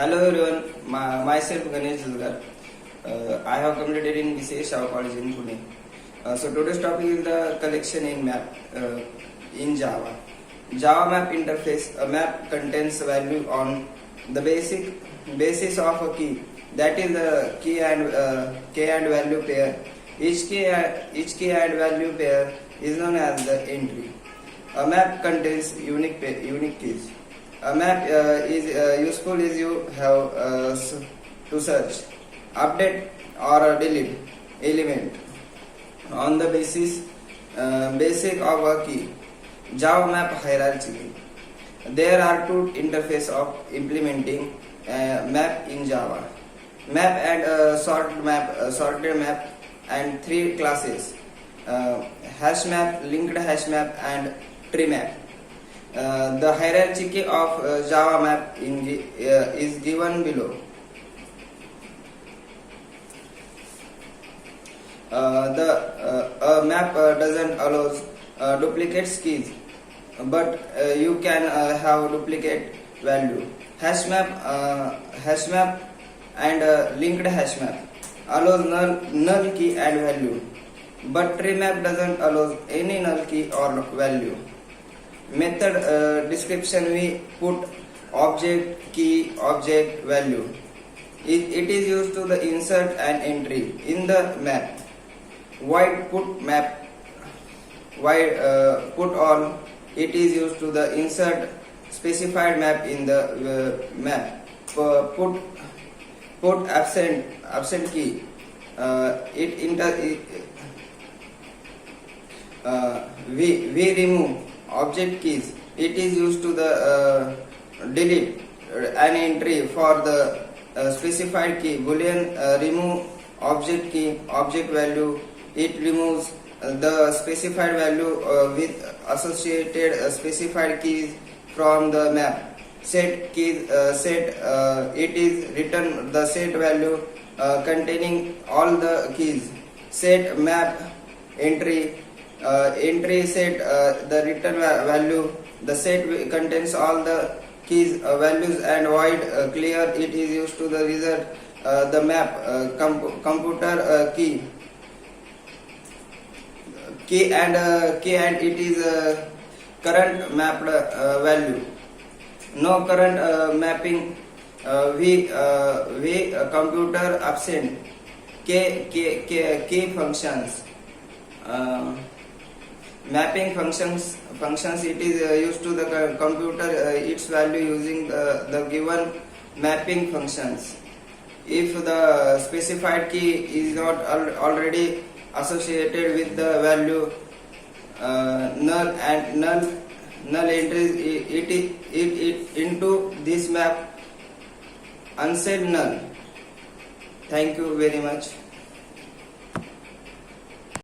Hello everyone, myself Ganesh Zulgar. I have completed in BCA Shah College in Pune. So today's topic is the collection in map in Java. Java map interface. A map contains value on the basis of a key. That is the key and value pair. Each key and value pair is known as the entry. A map contains unique keys. A map is useful if you have to search, update or delete element on the basic of a key. Java map hierarchy. There are two interfaces of implementing map in Java: map and sorted map, and three classes: hash map, linked hash map, and tree map. The hierarchy of Java map is given below. A map doesn't allow duplicate keys, but you can have duplicate value. Hash map and linked hash map allows null key and value, but tree map doesn't allow any null key or value. Method description: we put object key, object value. It is used to the insert an entry in the map. Void put map. Void put all. It is used to the insert specified map in the map. Put absent key. We remove object keys. It is used to the delete an entry for the specified key. Boolean remove object key, object value. It removes the specified value with associated specified keys from the map. Set keys it is return the set value containing all the keys. Set map entry set the return value. The set contains all the keys values, and void clear. It is used to the result the map computer key and it is current mapped value. No current mapping. We computer absent key functions. Mapping functions it is used to the computer its value using the given mapping functions. If the specified key is not already associated with the value, null entries it into this map. Unset null. Thank you very much.